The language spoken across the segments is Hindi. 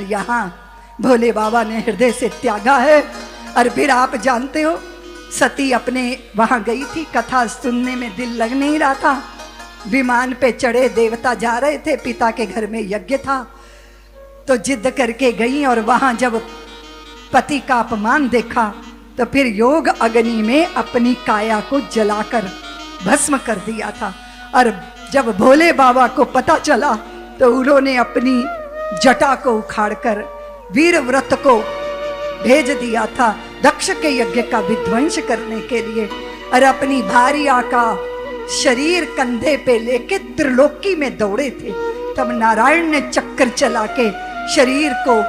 यहाँ भोले बाबा ने हृदय से त्यागा है। और फिर आप जानते हो सती अपने वहां गई थी, कथा सुनने में दिल लग नहीं रहा था। विमान पे चढ़े देवता जा रहे थे, पिता के घर में यज्ञ था, तो जिद करके गई और वहां जब पति का अपमान देखा तो फिर योग अग्नि में अपनी काया को जलाकर भस्म कर दिया था। और जब भोले बाबा को पता चला तो उन्होंने अपनी जटा को उखाड़कर वीर व्रत को भेज दिया था दक्ष के यज्ञ का विध्वंस करने के लिए। और अपनी भार्या का शरीर कंधे पे लेके त्रिलोकी में दौड़े थे। तब नारायण ने चक्कर चला के शरीर को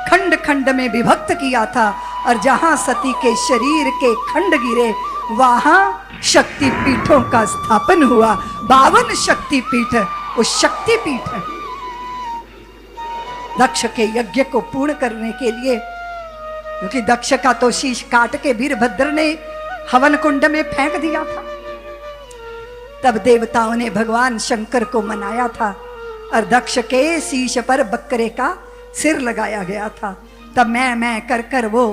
खंड खंड में विभक्त किया था। और जहां सती के शरीर के खंड गिरे वहां शक्तिपीठों का स्थापन हुआ। 52 शक्तिपीठ वो शक्तिपीठ है दक्ष के यज्ञ को पूर्ण करने के लिए। क्योंकि दक्ष का तो शीश काट के वीरभद्र ने हवन कुंड में फेंक दिया था। तब देवताओं ने भगवान शंकर को मनाया था और दक्ष के शीश पर बकरे का सिर लगाया गया था। तब मैं कर कर वो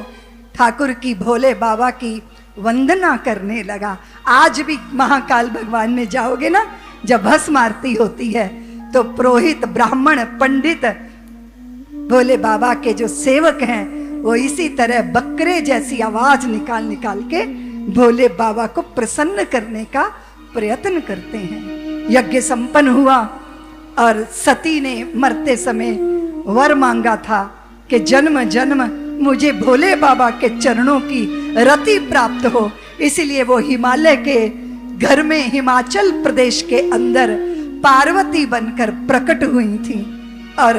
ठाकुर की भोले बाबा की वंदना करने लगा। आज भी महाकाल भगवान में जाओगे ना, जब भस्म आरती होती है तो पुरोहित ब्राह्मण पंडित भोले बाबा के जो सेवक हैं वो इसी तरह बकरे जैसी आवाज निकाल निकाल के भोले बाबा को प्रसन्न करने का प्रयत्न करते हैं। यज्ञ संपन्न हुआ और सती ने मरते समय वर मांगा था कि जन्म जन्म मुझे भोले बाबा के चरणों की रति प्राप्त हो। इसलिए वो हिमालय के घर में हिमाचल प्रदेश के अंदर पार्वती बनकर प्रकट हुई थी। और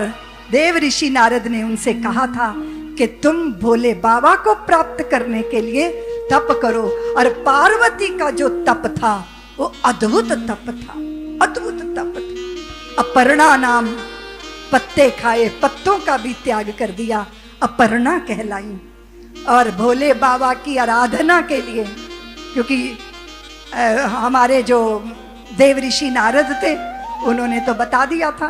देव ऋषि नारद ने उनसे कहा था कि तुम भोले बाबा को प्राप्त करने के लिए तप करो। और पार्वती का जो तप था वो अद्भुत तप था, अद्भुत तप था। अपर्णा नाम पत्ते खाए, पत्तों का भी त्याग कर दिया, अपर्णा कहलाई। और भोले बाबा की आराधना के लिए, क्योंकि हमारे जो देव ऋषि नारद थे उन्होंने तो बता दिया था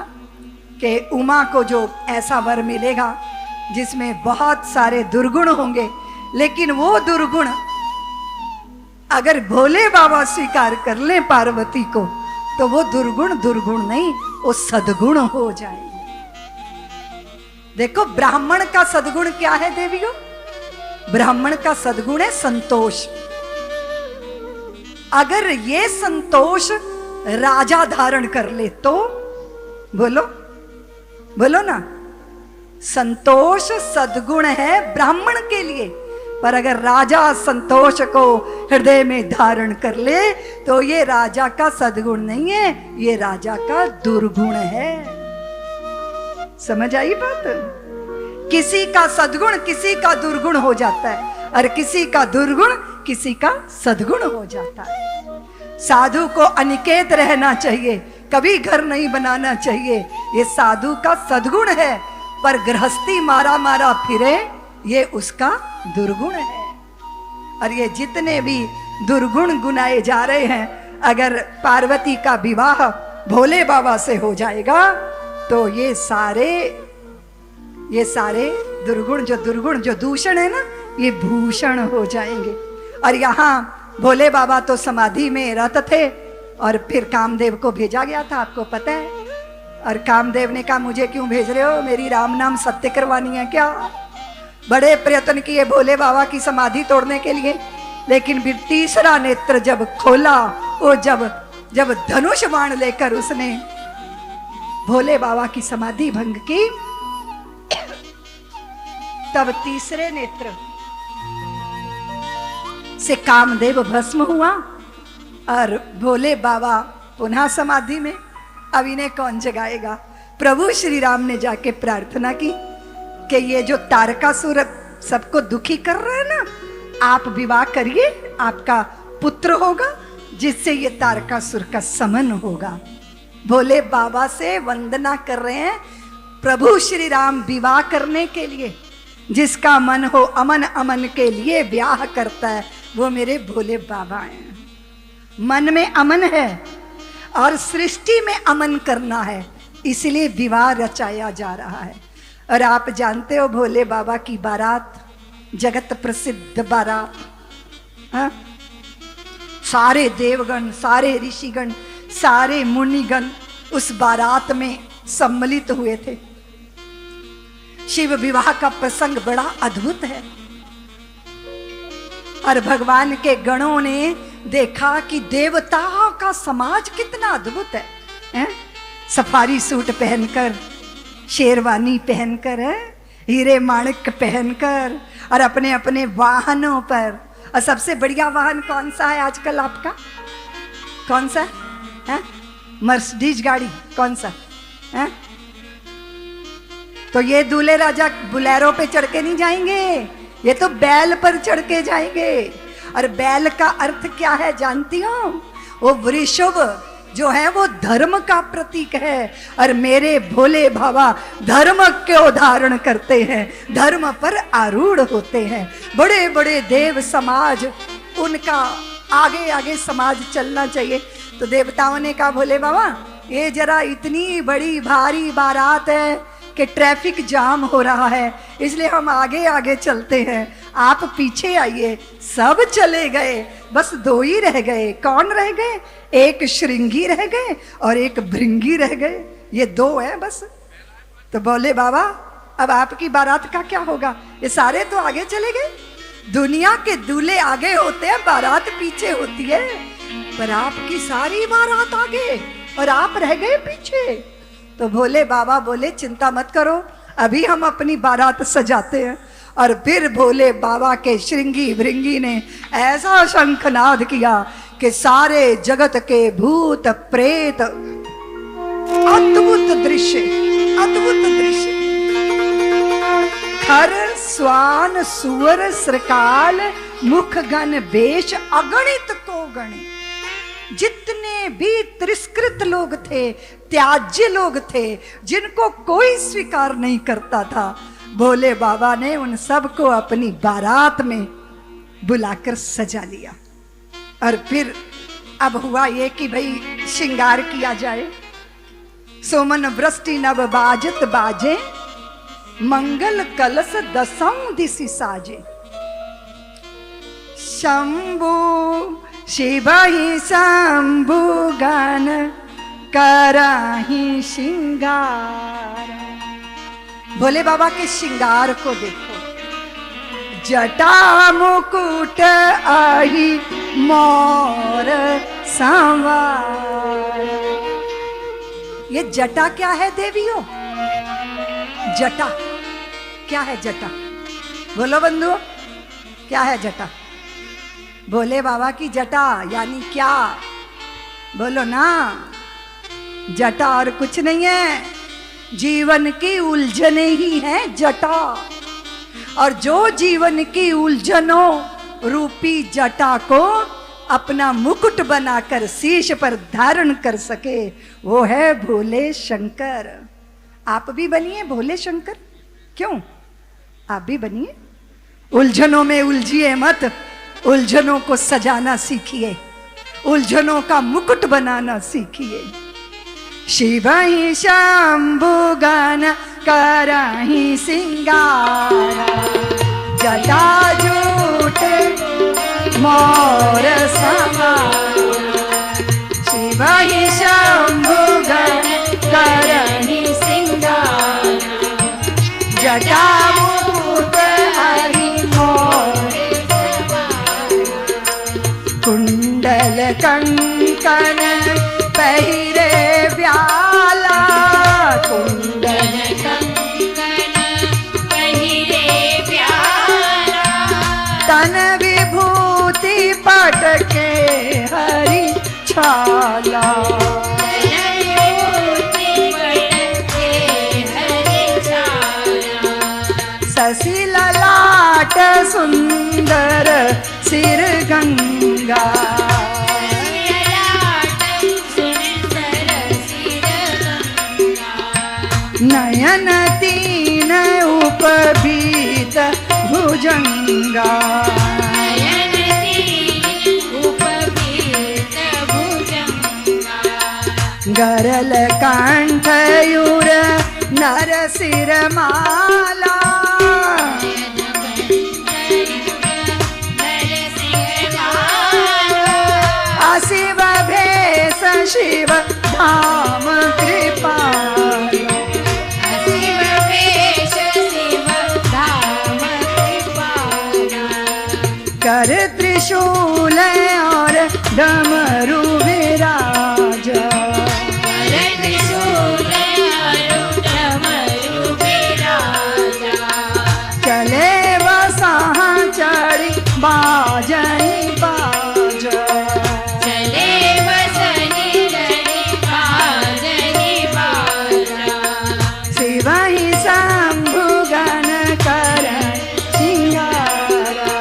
कि उमा को जो ऐसा वर मिलेगा जिसमें बहुत सारे दुर्गुण होंगे, लेकिन वो दुर्गुण अगर भोले बाबा स्वीकार कर ले पार्वती को तो वो दुर्गुण दुर्गुण नहीं, वो सद्गुण हो जाएंगे। देखो ब्राह्मण का सद्गुण क्या है देवियों? ब्राह्मण का सद्गुण है संतोष। अगर ये संतोष राजा धारण कर ले तो बोलो बोलो ना, संतोष सद्गुण है ब्राह्मण के लिए। पर अगर राजा संतोष को हृदय में धारण कर ले तो ये राजा का सद्गुण नहीं है, ये राजा का दुर्गुण है। समझ आई बात? किसी का सद्गुण किसी का दुर्गुण हो जाता है और किसी का दुर्गुण किसी का सद्गुण हो जाता है। साधु को अनिकेत रहना चाहिए, कभी घर नहीं बनाना चाहिए, ये साधु का सद्गुण है। पर गृहस्थी मारा मारा फिरे ये उसका दुर्गुण है। और ये जितने भी दुर्गुण गुनाए जा रहे हैं, अगर पार्वती का विवाह भोले बाबा से हो जाएगा तो ये सारे दुर्गुण जो दूषण है ना, ये भूषण हो जाएंगे। और यहाँ भोले बाबा तो समाधि में रत थे और फिर कामदेव को भेजा गया था, आपको पता है। और कामदेव ने कहा मुझे क्यों भेज रहे हो, मेरी राम नाम सत्य करवानी है क्या? बड़े प्रयत्न किए भोले बाबा की समाधि तोड़ने के लिए, लेकिन फिर तीसरा नेत्र जब खोला, वो जब धनुष बाण लेकर उसने भोले बाबा की समाधि भंग की, तब तीसरे नेत्र से कामदेव भस्म हुआ और भोले बाबा पुनः समाधि में। अब इन्हें कौन जगाएगा? प्रभु श्री राम ने जाके प्रार्थना की कि ये जो तारकासुर सबको दुखी कर रहा है ना, आप विवाह करिए, आपका पुत्र होगा जिससे ये तारकासुर का समन होगा। भोले बाबा से वंदना कर रहे हैं प्रभु श्री राम विवाह करने के लिए। जिसका मन हो अमन अमन के लिए ब्याह करता है, वो मेरे भोले बाबा हैं। मन में अमन है और सृष्टि में अमन करना है, इसलिए विवाह रचाया जा रहा है। और आप जानते हो भोले बाबा की बारात जगत प्रसिद्ध बारात, हाँ? सारे देवगण, सारे ऋषिगण, सारे मुनिगण उस बारात में सम्मिलित हुए थे। शिव विवाह का प्रसंग बड़ा अद्भुत है और भगवान के गणों ने देखा कि देवताओं का समाज कितना अद्भुत है? सफारी सूट पहनकर, शेरवानी पहनकर, हीरे माणिक पहनकर और अपने अपने वाहनों पर। और सबसे बढ़िया वाहन कौन सा है आजकल आपका? कौन सा है? मर्सिडीज गाड़ी कौन सा है? तो ये दूल्हे राजा बुलेरो पे चढ़ के नहीं जाएंगे, ये तो बैल पर चढ़ के जाएंगे। और बैल का अर्थ क्या है जानती हो? वो वृषभ जो है वो धर्म का प्रतीक है और मेरे भोले बाबा धर्म को धारण करते हैं, धर्म पर आरूढ़ होते हैं। बड़े बड़े देव समाज, उनका आगे आगे समाज चलना चाहिए। तो देवताओं ने कहा भोले बाबा ये जरा इतनी बड़ी भारी बारात है कि ट्रैफिक जाम हो रहा है, इसलिए हम आगे आगे चलते हैं, आप पीछे आइए। सब चले गए, बस दो ही रह गए। कौन रह गए? एक श्रृंगी रह गए और एक भृंगी रह गए, ये दो है बस। तो बोले बाबा अब आपकी बारात का क्या होगा? ये सारे तो आगे चले गए। दुनिया के दूल्हे आगे होते हैं, बारात पीछे होती है, पर आपकी सारी बारात आगे और आप रह गए पीछे। तो भोले बाबा बोले चिंता मत करो, अभी हम अपनी बारात सजाते हैं। और फिर भोले बाबा के श्रृंगी भृंगी ने ऐसा शंखनाद किया कि सारे जगत के भूत प्रेत, अद्भुत दृश्य, अद्भुत दृश्य, खर स्वान सुअर श्रकाल मुख गण बेश अगणित को गणे। जितने भी तिरस्कृत लोग थे, त्याज्य लोग थे, जिनको कोई स्वीकार नहीं करता था, भोले बाबा ने उन सबको अपनी बारात में बुलाकर सजा लिया। और फिर अब हुआ ये कि भाई श्रृंगार किया जाए। सोमन वृष्टि नव बाजत बाजे, मंगल कलश दसों दिशि साजे। शंभु शिव ही शंभु गान कराही श्रृंगार। भोले बाबा के श्रृंगार को देखो, जटा मुकुट आही मोर संवार। ये जटा क्या है देवियों? जटा क्या है? जटा बोलो बंधुओं, क्या है जटा? भोले बाबा की जटा यानी क्या? बोलो ना। जटा और कुछ नहीं है, जीवन की उलझने ही है जटा। और जो जीवन की उलझनों रूपी जटा को अपना मुकुट बनाकर शीश पर धारण कर सके, वो है भोले शंकर। आप भी बनिए भोले शंकर, क्यों? आप भी बनिए। उलझनों में उलझिए मत, उलझनों को सजाना सीखिए, उलझनों का मुकुट बनाना सीखिए। शिव ही शंभु गान कराही श्रृंगार, जटा जूट मोर सवार। शिव ही शंभु गान कराही श्रृंगार, जटा जूट हरि मोर सवार। कुंडल कंकण पहिरे व्याला, कुंडल कंकण पहिरे व्याला। तन विभूति पटके हरि छाला, तन विभूति पटके हरि छाला। शशि ललाट सुंदर सिर गंगा, नयन तीन उपबीत भुजंगा, नयन तीन उपबीत भुजंगा। गरल कंठयूर नरसिर माला शिव भेष शिव धाम कृपाल शिव भेष शिव धाम कृपाल कर त्रिशूल और डमरू विराज कर त्रिशूल और डमरू विराज चले वसां चढ़ी बाजनी बाज चले बसनी लड़ी बाजनी बाजा शिव ही शंभु गण कर सिंगारा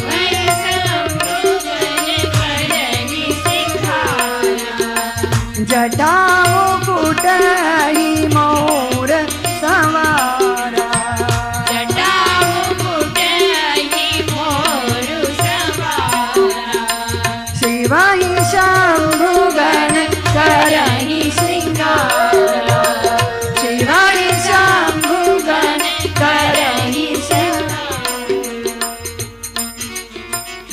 वै संभुजन करनी सिंहारा जटा मुकुट ही मोर सवारा जटा मुकुट ही मोर सवारा शिव ही शंभु गण करहि श्रृंगारा शिव ही शंभु गण करहि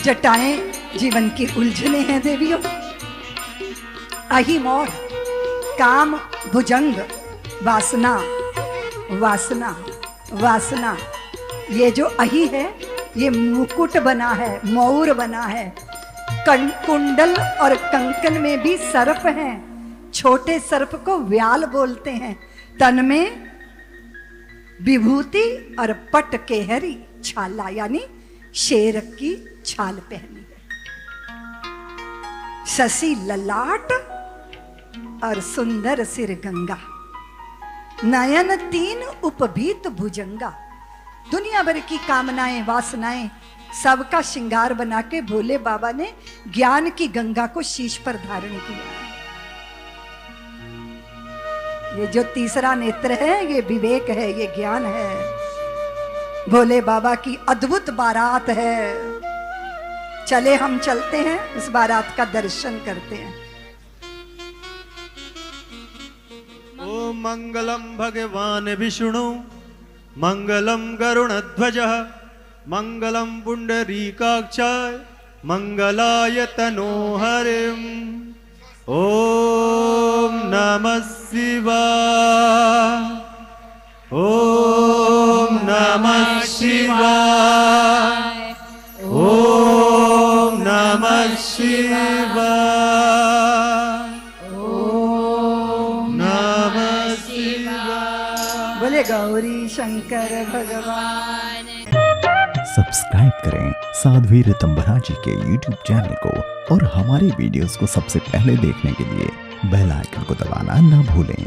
जटाएं जीवन की उलझने हैं देवियों। अहि मोर काम भुजंग वासना वासना वासना, ये जो अहि है ये मुकुट बना है, मौर बना है, कुंडल और कंकन में भी सर्प हैं। छोटे सर्प को व्याल बोलते हैं। तन में विभूति और पट केहरी छाला यानी शेर की छाल पहनी है। शशि ललाट और सुंदर सिर गंगा, नयन तीन उपभीत भुजंगा। दुनिया भर की कामनाएं वासनाएं सबका श्रृंगार बना के भोले बाबा ने ज्ञान की गंगा को शीश पर धारण किया। ये जो तीसरा नेत्र है ये विवेक है, ये ज्ञान है। भोले बाबा की अद्भुत बारात है। चले हम चलते हैं, उस बारात का दर्शन करते हैं। ओ मंगलम भगवान विष्णु मंगलम गरुणध्वजः मंगलम पुंडरीकाक्षाय मंगलाय तनोहरिम्। ओम नमः शिवाय ओम नमः शिवाय ओम नमः शिवाय ओम नमः शिवाय। बोले गौरी शंकर भगवान। सब्सक्राइब करें साध्वी ऋतंभरा जी के YouTube चैनल को और हमारी वीडियोस को सबसे पहले देखने के लिए बेल आइकन को दबाना ना भूलें।